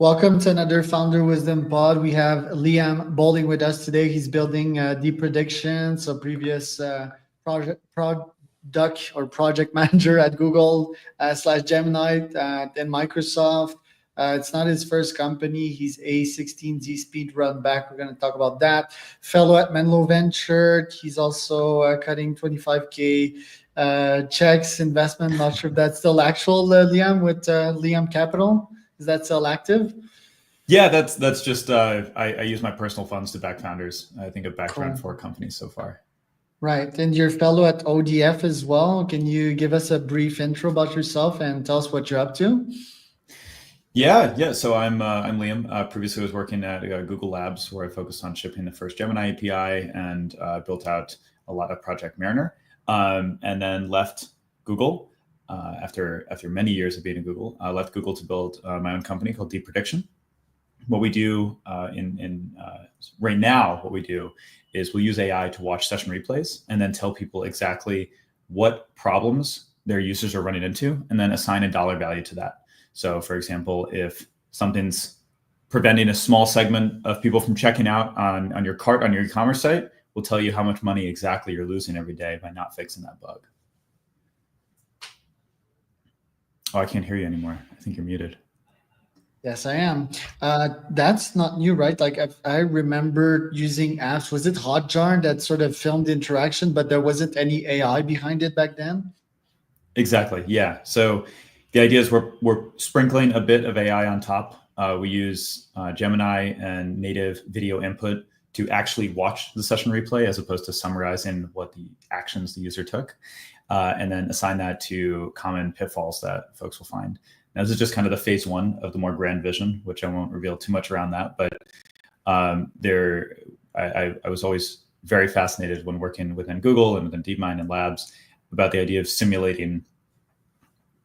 Welcome to another Founder Wisdom Pod. We have Liam Bolling with us today. He's building DeepPrediction, so previous product or project manager at Google slash Gemini, then Microsoft. It's not his first company. He's a 16Z speed run back. We're going to talk about that. Fellow at Menlo Venture. He's also cutting 25K checks investment. Not sure if that's still actual, Liam, with Liam Capital. Is that still active? Yeah, that's just I use my personal funds to back founders. I think I've backed Cool. around 4 companies so far. Right. And you're fellow at ODF as well. Can you give us a brief intro about yourself and tell us what you're up to? Yeah. So I'm Liam. Previously, I was working at Google Labs, where I focused on shipping the first Gemini API and built out a lot of Project Mariner, and then left Google after many years of being at Google. I left Google to build my own company called DeepPrediction. What we do right now, what we do is we'll use AI to watch session replays and then tell people exactly what problems their users are running into, and then assign a dollar value to that. So, for example, if something's preventing a small segment of people from checking out on your cart on your e-commerce site, we'll tell you how much money exactly you're losing every day by not fixing that bug. Oh, I can't hear you anymore. I think you're muted. Yes, I am. That's not new, right? Like I remember using apps. Was it Hotjar that sort of filmed the interaction, but there wasn't any AI behind it back then? Exactly. Yeah. So the idea is we're sprinkling a bit of AI on top. We use Gemini and native video input to actually watch the session replay, as opposed to summarizing what the actions the user took, and then assign that to common pitfalls that folks will find. Now, this is just kind of the phase 1 of the more grand vision, which I won't reveal too much around that. But I was always very fascinated when working within Google and within DeepMind and labs about the idea of simulating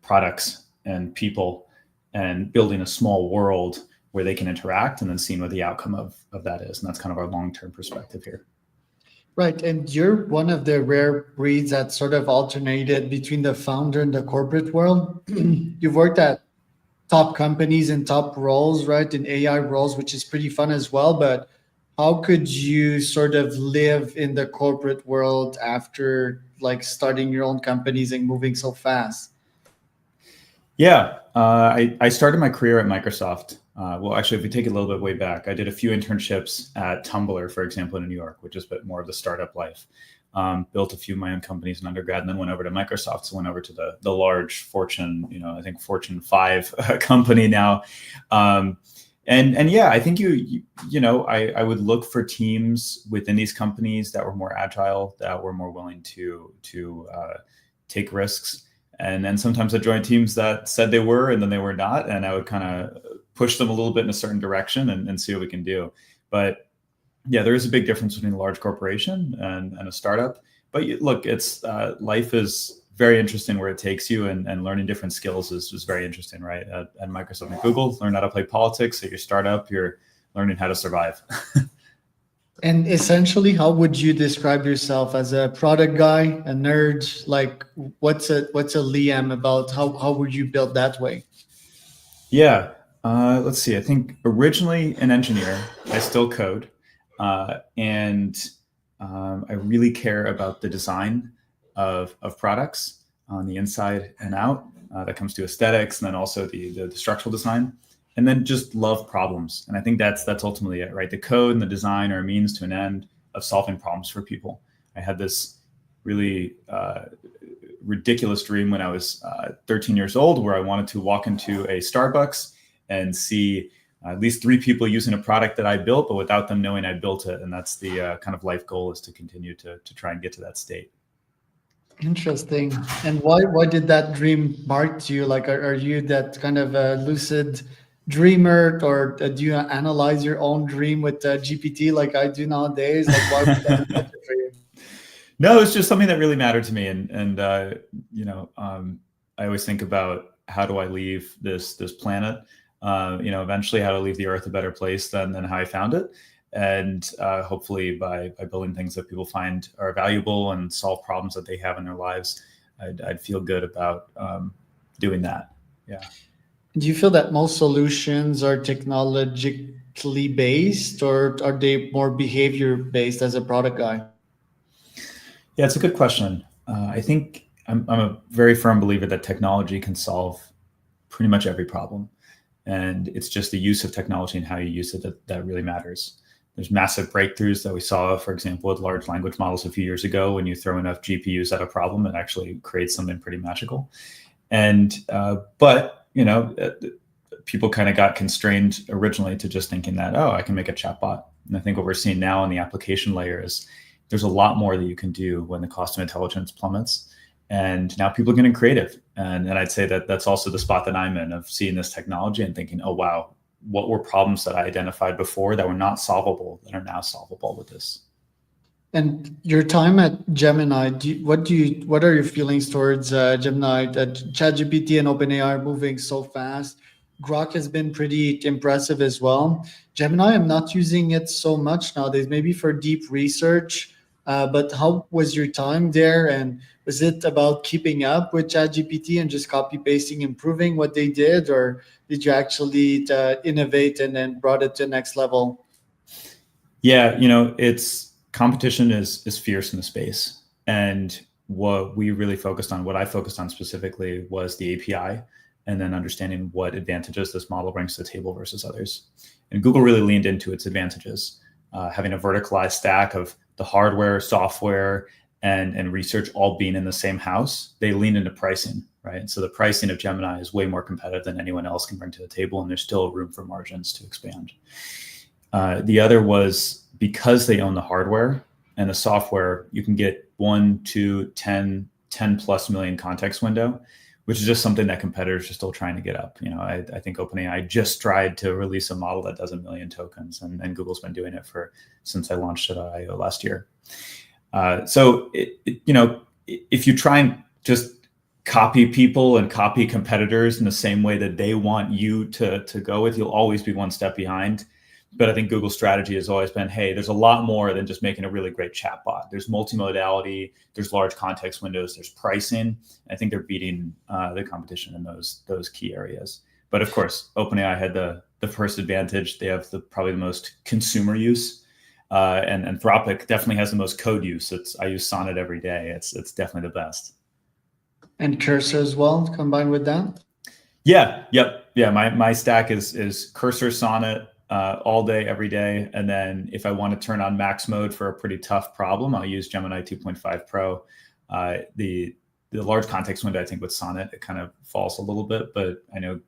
products and people and building a small world where they can interact, and then seeing what the outcome of that is. And that's kind of our long-term perspective here. Right. And you're one of the rare breeds that sort of alternated between the founder and the corporate world. You've worked at top companies and top roles, right? In AI roles, which is pretty fun as well. But how could you sort of live in the corporate world after like starting your own companies and moving so fast? Yeah, I started my career at Microsoft. Well, actually, if we take it a little bit way back, I did a few internships at Tumblr, for example, in New York, which is a bit more of the startup life. Built a few of my own companies in undergrad, and then went over to Microsoft. So went over to the large Fortune, I think Fortune 5 company now. And yeah, I think I would look for teams within these companies that were more agile, that were more willing to take risks. And then sometimes I joined teams that said they were, and then they were not. And I would kind of push them a little bit in a certain direction and see what we can do. But yeah, there is a big difference between a large corporation and a startup. But look, it's life is very interesting where it takes you, and learning different skills is very interesting, right? At Microsoft and Google, learn how to play politics. At your startup, you're learning how to survive. And essentially, how would you describe yourself as a product guy, a nerd? Like, what's a Liam about? How would you build that way? Yeah, let's see. I think originally an engineer. I still code, and I really care about the design of products on the inside and out. That comes to aesthetics, and then also the structural design. And then just love problems. And I think that's ultimately it, right? The code and the design are a means to an end of solving problems for people. I had this really ridiculous dream when I was 13 years old, where I wanted to walk into a Starbucks and see at least 3 people using a product that I built, but without them knowing I built it. And that's the kind of life goal, is to continue to try and get to that state. Interesting. And why did that dream mark you? Like, are you that kind of a lucid dreamer, or do you analyze your own dream with GPT like I do nowadays? Like, why would that matter for you? No, it's just something that really mattered to me, and I always think about, how do I leave this planet? Eventually, how to leave the Earth a better place than how I found it, and hopefully by building things that people find are valuable and solve problems that they have in their lives, I'd feel good about doing that. Yeah. Do you feel that most solutions are technologically based, or are they more behavior based as a product guy? Yeah, it's a good question. I think I'm a very firm believer that technology can solve pretty much every problem. And it's just the use of technology and how you use it that really matters. There's massive breakthroughs that we saw, for example, with large language models a few years ago. When you throw enough GPUs at a problem, it actually creates something pretty magical. And but people kind of got constrained originally to just thinking that, oh, I can make a chatbot. And I think what we're seeing now in the application layer is there's a lot more that you can do when the cost of intelligence plummets. And now people are getting creative. And I'd say that that's also the spot that I'm in, of seeing this technology and thinking, oh, wow, what were problems that I identified before that were not solvable that are now solvable with this? And your time at Gemini, what are your feelings towards Gemini? That ChatGPT and OpenAI are moving so fast. Grok has been pretty impressive as well. Gemini, I'm not using it so much nowadays, maybe for deep research. But how was your time there? And was it about keeping up with ChatGPT and just copy pasting, improving what they did, or did you actually innovate and then brought it to the next level? Yeah, it's competition is fierce in the space. And what I focused on specifically was the API, and then understanding what advantages this model brings to the table versus others. And Google really leaned into its advantages, having a verticalized stack of the hardware, software, and research all being in the same house. They lean into pricing, right? So the pricing of Gemini is way more competitive than anyone else can bring to the table, and there's still room for margins to expand. The other was, because they own the hardware and the software, you can get 1, 2, 10 plus million context window, which is just something that competitors are still trying to get up. I think OpenAI just tried to release a model that does 1 million tokens, and Google's been doing it since I launched at I/O last year. So if you try and just copy people and copy competitors in the same way that they want you to go with, you'll always be one step behind. But I think Google's strategy has always been, hey, there's a lot more than just making a really great chatbot. There's multimodality, there's large context windows, there's pricing. I think they're beating the competition in those key areas. But of course, OpenAI had the first advantage. They have probably the most consumer use, and Anthropic definitely has the most code use. I use Sonnet every day. It's definitely the best. And Cursor as well, combined with that? Yeah, yep, yeah. My stack is Cursor, Sonnet, all day, every day. And then if I want to turn on max mode for a pretty tough problem, I'll use Gemini 2.5 Pro. The large context window, I think with Sonnet, it kind of falls a little bit, but I know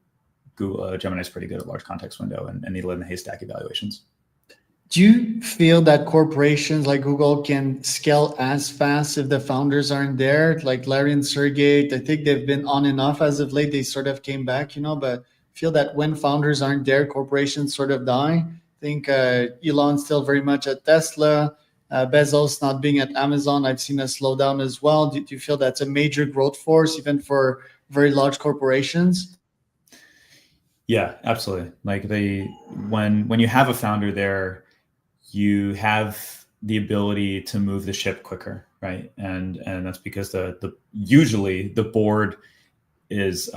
Gemini is pretty good at large context window and needle in the haystack evaluations. Do you feel that corporations like Google can scale as fast if the founders aren't there? Like Larry and Sergey, I think they've been on and off as of late. They sort of came back, but feel that when founders aren't there, corporations sort of die. I think Elon's still very much at Tesla. Bezos not being at Amazon, I've seen a slowdown as well. Do you feel that's a major growth force, even for very large corporations? Yeah, absolutely. Like when you have a founder there, you have the ability to move the ship quicker, right? And that's because usually the board is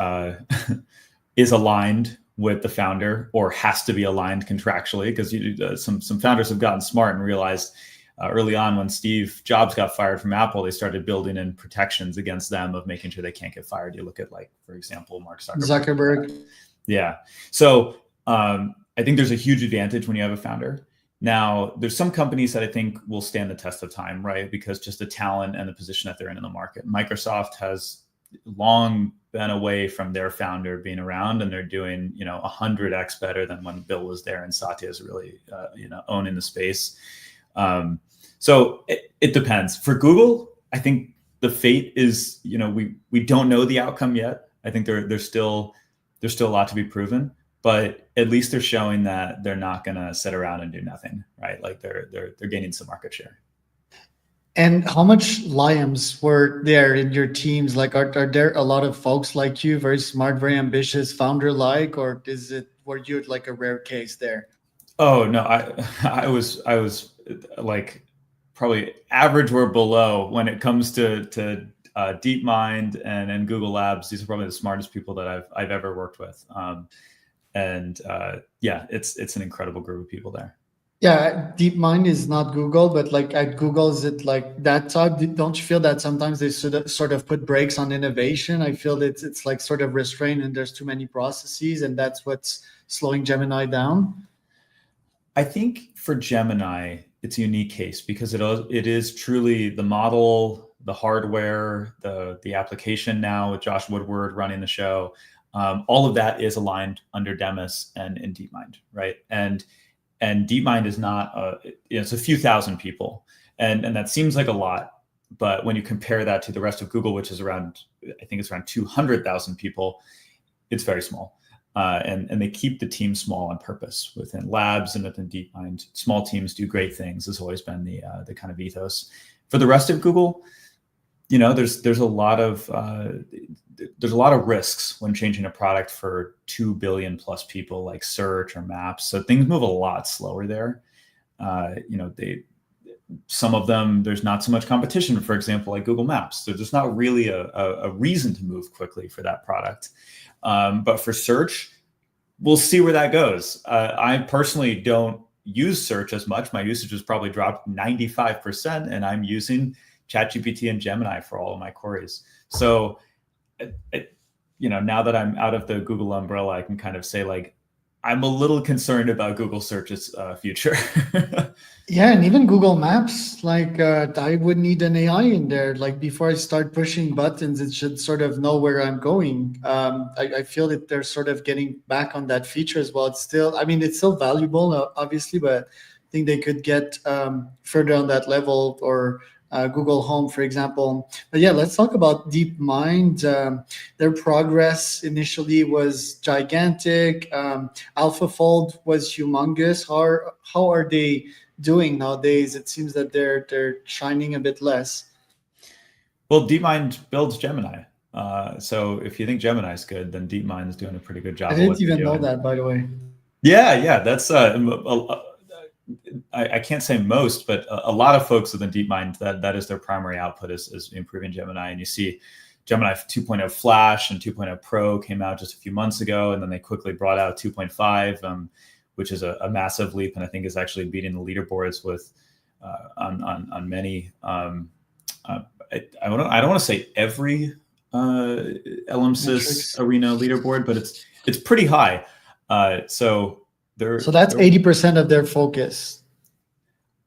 is aligned with the founder, or has to be aligned contractually, because some founders have gotten smart and realized early on, when Steve Jobs got fired from Apple, they started building in protections against them of making sure they can't get fired. You look at, like, for example, Mark Zuckerberg. Yeah. So I think there's a huge advantage when you have a founder. Now, there's some companies that I think will stand the test of time, right? Because just the talent and the position that they're in the market. Microsoft has long been away from their founder being around, and they're doing 100x better than when Bill was there and Satya is really owning the space. So it depends. For Google, I think the fate is, we don't know the outcome yet. I think there's still a lot to be proven, but at least they're showing that they're not going to sit around and do nothing, right? Like they're gaining some market share. And how much lions were there in your teams? Like, are there a lot of folks like you, very smart, very ambitious, founder-like, or were you like a rare case there? Oh no, I was like probably average or below when it comes to DeepMind and Google Labs. These are probably the smartest people that I've ever worked with. Yeah, it's an incredible group of people there. Yeah, DeepMind is not Google, but like at Google, is it like that type? Don't you feel that sometimes they sort of put brakes on innovation? I feel that it's like sort of restrained and there's too many processes, and that's what's slowing Gemini down. I think for Gemini, it's a unique case because it is truly the model, the hardware, the application now with Josh Woodward running the show. All of that is aligned under Demis and DeepMind, right? And DeepMind is not it's a few thousand people, and that seems like a lot, but when you compare that to the rest of Google, which is around, I think it's around 200,000 people, it's very small. And they keep the team small on purpose within labs and within DeepMind. Small teams do great things has always been the kind of ethos. For the rest of Google, there's a lot of risks when changing a product for 2 billion plus people, like search or maps. So things move a lot slower there. Some of them, there's not so much competition, for example, like Google Maps. So there's not really a reason to move quickly for that product. But for search, we'll see where that goes. I personally don't use search as much. My usage has probably dropped 95%, and I'm using ChatGPT and Gemini for all of my queries. So, now that I'm out of the Google umbrella, I can kind of say, like, I'm a little concerned about Google Search's future. Yeah, and even Google Maps, like I would need an AI in there. Like before I start pushing buttons, it should sort of know where I'm going. I feel that they're sort of getting back on that feature as well. It's still valuable, obviously, but I think they could get further on that level, or Google Home, for example. But yeah, let's talk about DeepMind. Their progress initially was gigantic. AlphaFold was humongous. How are they doing nowadays? It seems that they're shining a bit less. Well, DeepMind builds Gemini. So if you think Gemini is good, then DeepMind is doing a pretty good job. I didn't even know that, by the way. Yeah. That's I can't say most, but a lot of folks within DeepMind, that is their primary output is improving Gemini. And you see Gemini 2.0 Flash and 2.0 Pro came out just a few months ago, and then they quickly brought out 2.5, which is a massive leap, and I think is actually beating the leaderboards with on many. I don't want to say every LMSys arena leaderboard, but it's pretty high. So that's 80% of their focus.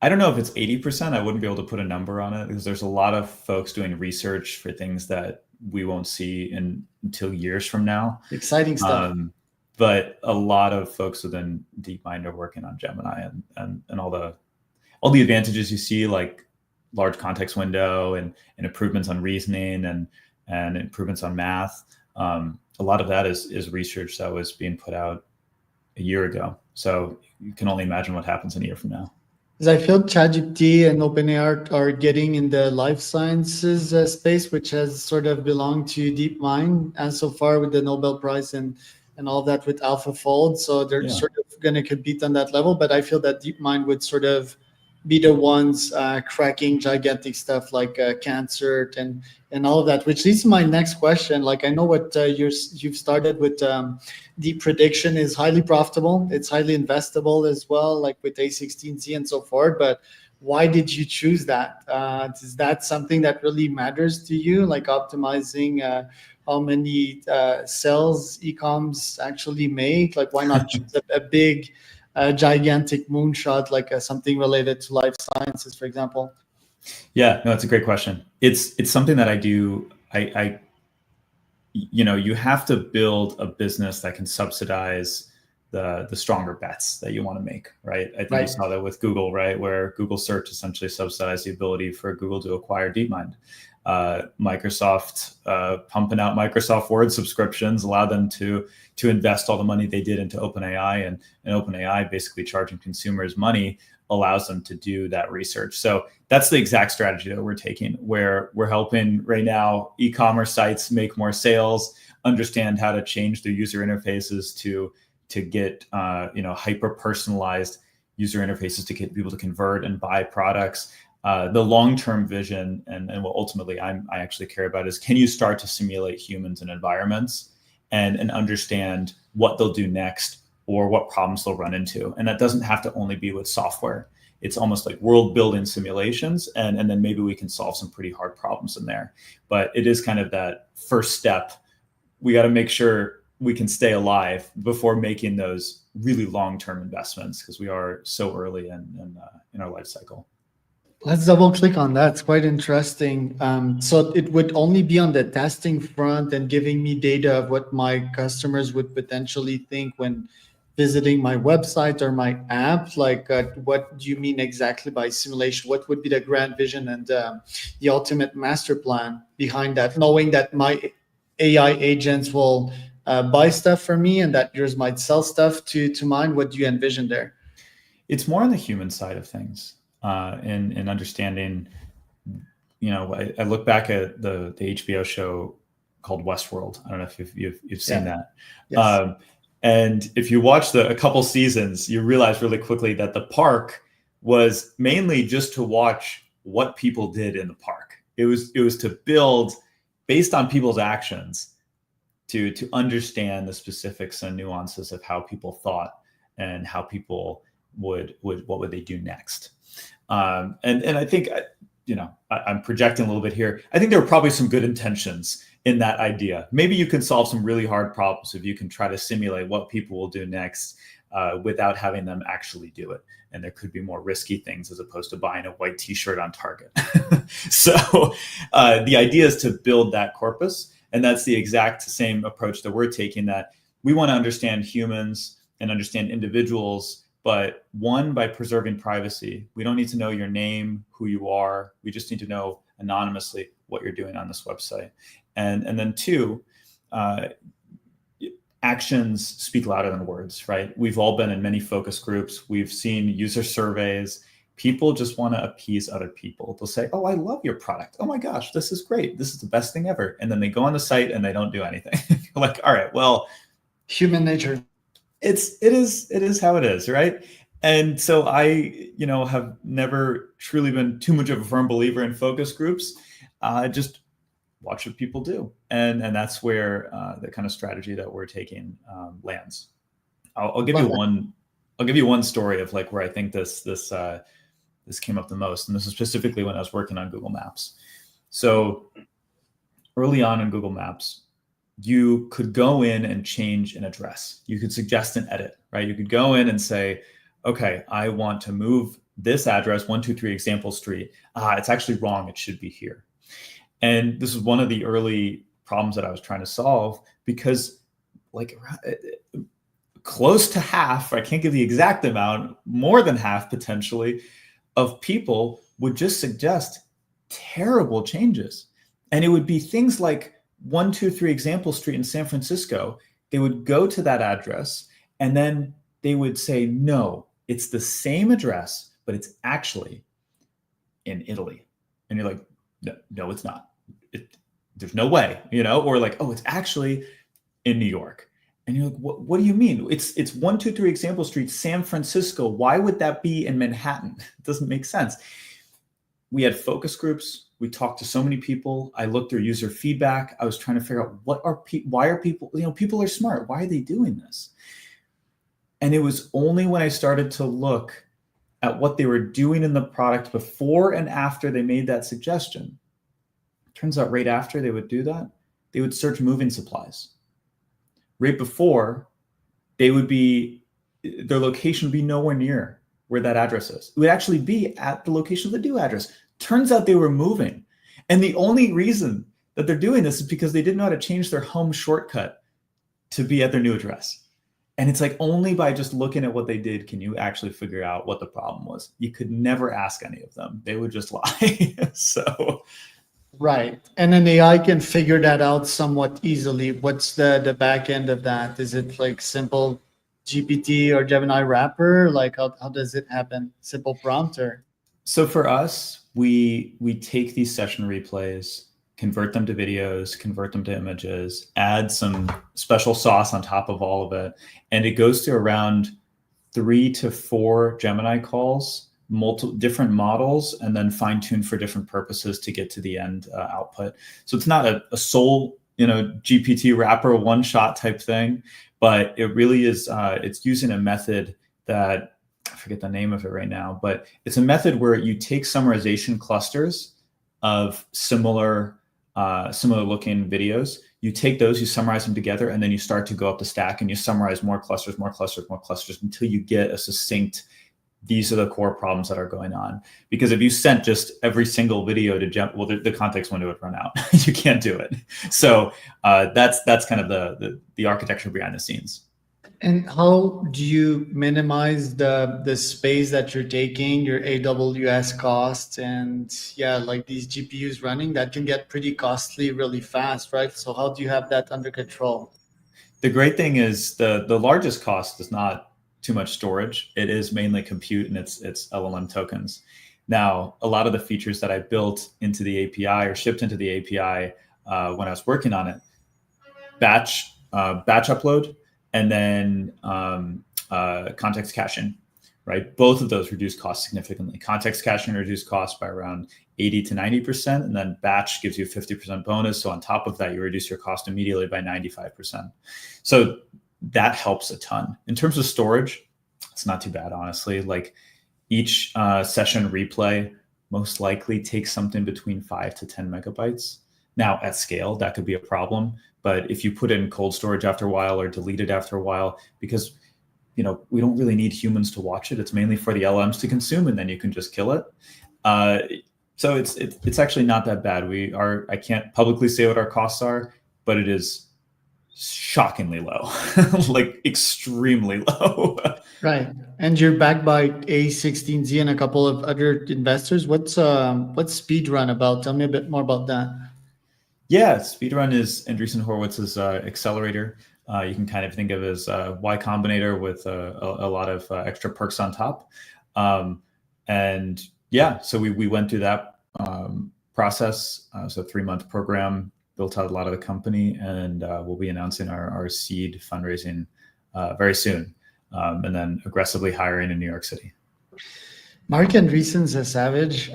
I don't know if it's 80%. I wouldn't be able to put a number on it because there's a lot of folks doing research for things that we won't see until years from now. Exciting stuff. But a lot of folks within DeepMind are working on Gemini and all the advantages you see, like large context window and improvements on reasoning and improvements on math. A lot of that is research that was being put out a year ago. So you can only imagine what happens in a year from now. Because I feel ChatGPT and OpenAI are getting in the life sciences space, which has sort of belonged to DeepMind, and so far with the Nobel Prize and all that with AlphaFold. So they're sort of going to compete on that level. But I feel that DeepMind would sort of be the ones cracking gigantic stuff like cancer and all of that, which leads to my next question. Like, I know what you've started with DeepPrediction is highly profitable. It's highly investable as well, like with A16Z and so forth. But why did you choose that? Is that something that really matters to you, like optimizing how many sales e-coms actually make? Like, why not choose a big gigantic moonshot, like something related to life sciences, for example? Yeah, no, it's a great question. It's something that I do. You have to build a business that can subsidize the stronger bets that you want to make, right? I think you saw that with Google, right? Where Google search essentially subsidized the ability for Google to acquire DeepMind. Microsoft pumping out Microsoft Word subscriptions allowed them to invest all the money they did into OpenAI, and OpenAI basically charging consumers money allows them to do that research. So that's the exact strategy that we're taking, where we're helping right now e-commerce sites make more sales, understand how to change their user interfaces to get hyper personalized user interfaces to get people to convert and buy products. The long-term vision and what ultimately I actually care about is, can you start to simulate humans and environments and understand what they'll do next or what problems they'll run into? And that doesn't have to only be with software. It's almost like world building simulations, and then maybe we can solve some pretty hard problems in there. But it is kind of that first step. We got to make sure we can stay alive before making those really long-term investments, because we are so early in our life cycle. Let's double click on that. It's quite interesting. So it would only be on the testing front and giving me data of what my customers would potentially think when visiting my website or my app. Like, what do you mean exactly by simulation? What would be the grand vision and the ultimate master plan behind that? Knowing that my AI agents will buy stuff from me and that yours might sell stuff to mine. What do you envision there? It's more on the human side of things. In understanding, I look back at the HBO show called Westworld. I don't know if you've seen that. Yes. And if you watch a couple seasons, you realize really quickly that the park was mainly just to watch what people did in the park. It was to build based on people's actions to understand the specifics and nuances of how people thought and how people what would they do next. And I think, I'm projecting a little bit here. I think there were probably some good intentions in that idea. Maybe you can solve some really hard problems if you can try to simulate what people will do next without having them actually do it. And there could be more risky things as opposed to buying a white t-shirt on Target. So the idea is to build that corpus. And that's the exact same approach that we're taking, that we want to understand humans and understand individuals, but one, by preserving privacy. We don't need to know your name, who you are. We just need to know anonymously what you're doing on this website. And then two, actions speak louder than words, right? We've all been in many focus groups. We've seen user surveys. People just want to appease other people. They'll say, "Oh, I love your product. Oh my gosh, this is great. This is the best thing ever." And then they go on the site and they don't do anything. Like, all right, well, human nature. It is how it is, right? And so I, have never truly been too much of a firm believer in focus groups. Just watch what people do, and that's where the kind of strategy that we're taking lands. I'll give you one. I'll give you one story of like where I think this came up the most, and this is specifically when I was working on Google Maps. So early on in Google Maps, you could go in and change an address. You could suggest an edit, right? You could go in and say, okay, I want to move this address, 123 Example Street. It's actually wrong. It should be here. And this is one of the early problems that I was trying to solve, because like close to half, I can't give the exact amount, more than half potentially, of people would just suggest terrible changes. And it would be things like 123 Example Street in San Francisco. They would go to that address and then they would say, no, it's the same address, but it's actually in Italy. And you're like, no, it's not. There's no way, or like, oh, it's actually in New York. And you're like, what do you mean? It's 123 Example Street, San Francisco. Why would that be in Manhattan? It doesn't make sense. We had focus groups. We talked to so many people. I looked through user feedback. I was trying to figure out why are people, people are smart. Why are they doing this? And it was only when I started to look at what they were doing in the product before and after they made that suggestion. Turns out right after they would do that, they would search moving supplies. Right before, their location would be nowhere near where that address is. It would actually be at the location of the new address. Turns out they were moving. And the only reason that they're doing this is because they didn't know how to change their home shortcut to be at their new address. And it's like only by just looking at what they did can you actually figure out what the problem was. You could never ask any of them. They would just lie. So... Right. And an AI can figure that out somewhat easily. What's the back end of that? Is it like simple GPT or Gemini wrapper? Like how does it happen? Simple prompt or? So for us, we take these session replays, convert them to videos, convert them to images, add some special sauce on top of all of it. And it goes to around 3 to 4 Gemini calls multiple different models and then fine tune for different purposes to get to the end output. So it's not a sole, GPT wrapper one shot type thing, but it really is. It's using a method that I forget the name of it right now, but it's a method where you take summarization clusters of similar looking videos. You take those, you summarize them together, and then you start to go up the stack and you summarize more clusters until you get a succinct, these are the core problems that are going on. Because if you sent just every single video to the context window would run out. You can't do it. So that's kind of the architecture behind the scenes. And how do you minimize the space that you're taking, your AWS costs, and like these GPUs running that can get pretty costly really fast, right? So how do you have that under control? The great thing is the largest cost is not too much storage. It is mainly compute and it's LLM tokens. Now, a lot of the features that I built into the API or shipped into the API when I was working on it, batch upload, and then context caching, right? Both of those reduce costs significantly. Context caching reduced costs by around 80 to 90%, and then batch gives you a 50% bonus. So on top of that, you reduce your cost immediately by 95%. So that helps a ton. In terms of storage, it's not too bad, honestly. Like each session replay most likely takes something between 5 to 10 megabytes. Now at scale, that could be a problem. But if you put it in cold storage after a while or delete it after a while, because we don't really need humans to watch it. It's mainly for the LMs to consume, and then you can just kill it. So it's actually not that bad. I can't publicly say what our costs are, but it is shockingly low, like extremely low. Right. And you're backed by A16Z and a couple of other investors. What's Speedrun about? Tell me a bit more about that. Yeah, Speedrun is Andreessen Horowitz's accelerator. You can kind of think of it as Y Combinator with a lot of extra perks on top. And yeah, so we went through that process. It's a 3-month program, built out a lot of the company, and we'll be announcing our seed fundraising very soon, and then aggressively hiring in New York City. Mark Andreessen's a savage.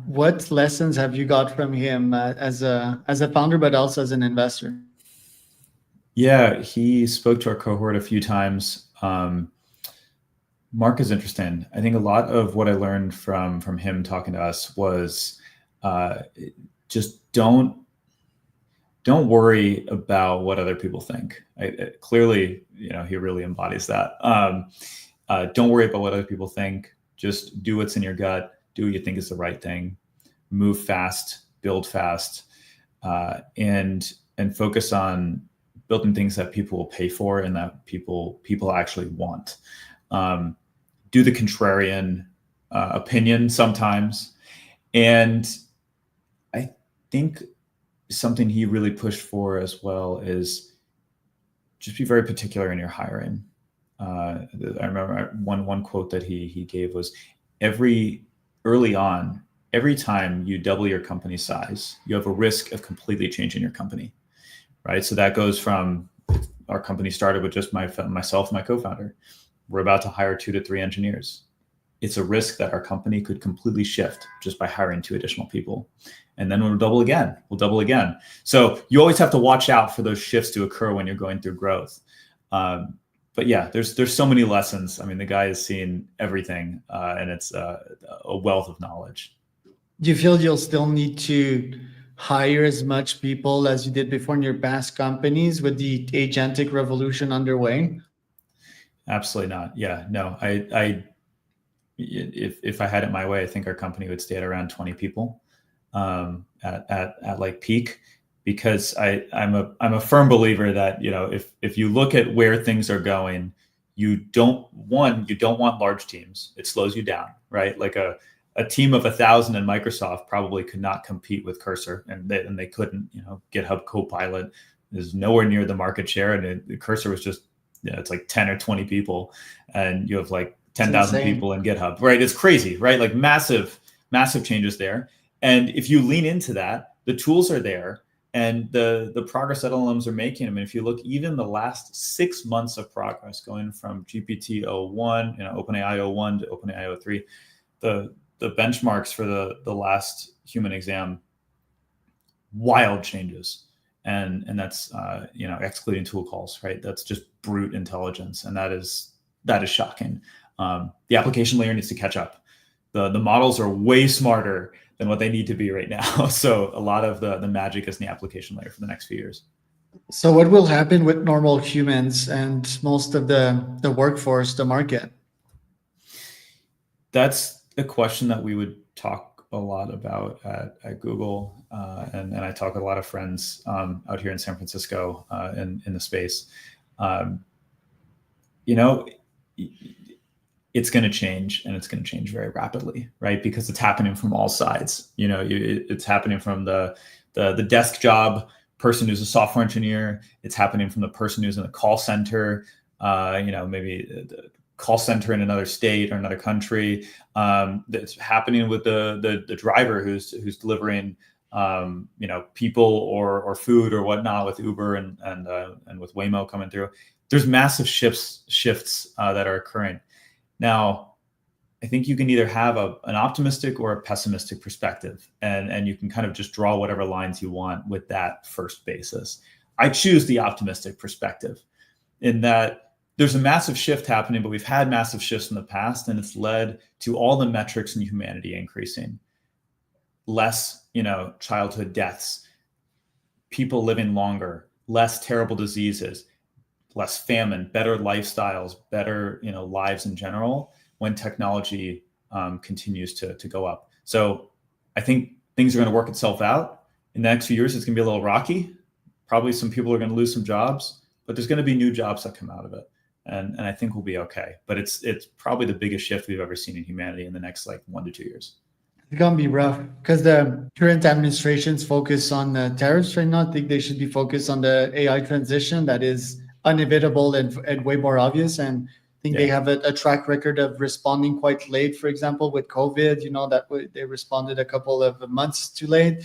What lessons have you got from him as a founder, but also as an investor? Yeah, he spoke to our cohort a few times. Mark is interesting. I think a lot of what I learned from him talking to us was just don't worry about what other people think. Clearly, he really embodies that. Don't worry about what other people think. Just do what's in your gut. Do what you think is the right thing. Move fast, build fast, and focus on building things that people will pay for and that people actually want. Do the contrarian opinion sometimes. And I think something he really pushed for as well is just be very particular in your hiring. I remember one quote that he gave was, early on, every time you double your company size, you have a risk of completely changing your company, right? So that goes from our company started with just myself, my co-founder. We're about to hire 2 to 3 engineers. It's a risk that our company could completely shift just by hiring 2 additional people. And then we'll double again. So you always have to watch out for those shifts to occur when you're going through growth. But yeah, there's so many lessons. I mean, the guy has seen everything, and it's a wealth of knowledge. Do you feel you'll still need to hire as much people as you did before in your past companies with the agentic revolution underway? Absolutely not. Yeah, no. If I had it my way, I think our company would stay at around 20 people at like peak. Because I'm a firm believer that if you look at where things are going, you don't want large teams. It slows you down, right? Like a team of 1,000 in Microsoft probably could not compete with Cursor, and they couldn't. GitHub Copilot is nowhere near the market share, and the Cursor was just it's like 10 or 20 people, and you have like 10,000 people in GitHub, right? It's crazy, right? Like massive changes there. And if you lean into that, the tools are there. And the progress that LLMs are making, I mean, if you look even the last 6 months of progress going from GPT-01, OpenAI 01 to OpenAI 03, the benchmarks for the last human exam, wild changes. And that's excluding tool calls, right? That's just brute intelligence, and that is shocking. The application layer needs to catch up. The models are way smarter than what they need to be right now. So a lot of the magic is in the application layer for the next few years. So what will happen with normal humans and most of the workforce, the market? That's a question that we would talk a lot about at Google, and I talk with a lot of friends out here in San Francisco in the space. It's going to change, and it's going to change very rapidly, right? Because it's happening from all sides. It's happening from the desk job person who's a software engineer. It's happening from the person who's in the call center, maybe the call center in another state or another country. That's happening with the driver who's delivering people or food or whatnot with Uber and with Waymo coming through. There's massive shifts that are occurring. Now, I think you can either have an optimistic or a pessimistic perspective, and you can kind of just draw whatever lines you want with that first basis. I choose the optimistic perspective in that there's a massive shift happening, but we've had massive shifts in the past, and it's led to all the metrics in humanity increasing. Less, childhood deaths, people living longer, less terrible diseases, less famine, better lifestyles, better, lives in general when technology continues to go up. So I think things are going to work itself out. In the next few years, it's going to be a little rocky. Probably some people are going to lose some jobs, but there's going to be new jobs that come out of it. And I think we'll be okay. But it's probably the biggest shift we've ever seen in humanity in the next 1 to 2 years. It's going to be rough because the current administration's focus on the tariffs right now. I think they should be focused on the AI transition that is unavoidable and way more obvious. And I think they have a track record of responding quite late. For example, with COVID, they responded a couple of months too late.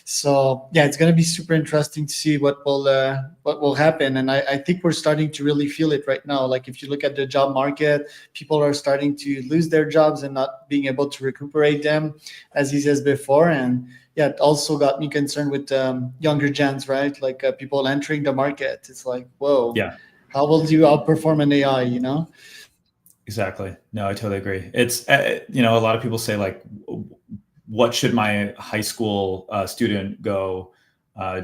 So yeah, it's going to be super interesting to see what will happen. And I think we're starting to really feel it right now. Like if you look at the job market, people are starting to lose their jobs and not being able to recuperate them, as he says before. And yeah, it also got me concerned with younger gens, right? Like people entering the market. It's like, whoa, how will you outperform an AI? Exactly. No, I totally agree. It's a lot of people say what should my high school student go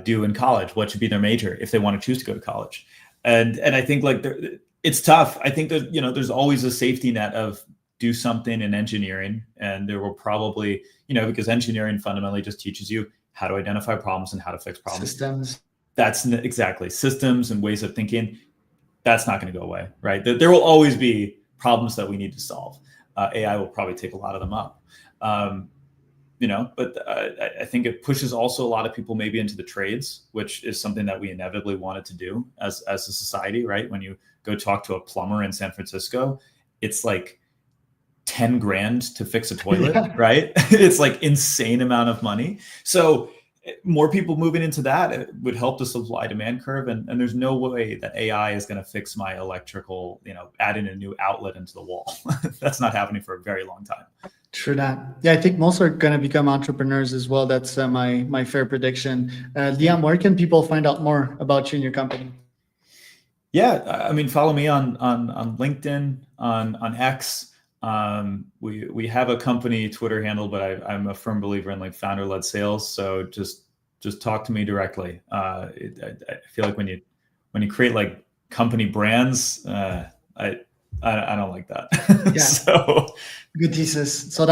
do in college? What should be their major if they want to choose to go to college? And I think it's tough. I think that there's always a safety net of do something in engineering, and there will probably because engineering fundamentally just teaches you how to identify problems and how to fix problems. Systems. That's exactly systems and ways of thinking. That's not going to go away, right? There will always be problems that we need to solve. AI will probably take a lot of them up. But I think it pushes also a lot of people maybe into the trades, which is something that we inevitably wanted to do as a society, right? When you go talk to a plumber in San Francisco, it's like 10 grand to fix a toilet, right? It's like insane amount of money. So more people moving into that, it would help the supply demand curve. And there's no way that AI is going to fix my electrical, adding a new outlet into the wall. That's not happening for a very long time. True that. Yeah, I think most are going to become entrepreneurs as well. That's my fair prediction. Liam, where can people find out more about you and your company? Yeah, I mean, follow me on LinkedIn, on X. We have a company Twitter handle, but I'm a firm believer in founder-led sales. So just talk to me directly. I feel like when you create company brands, I don't like that. Yeah. So good thesis. So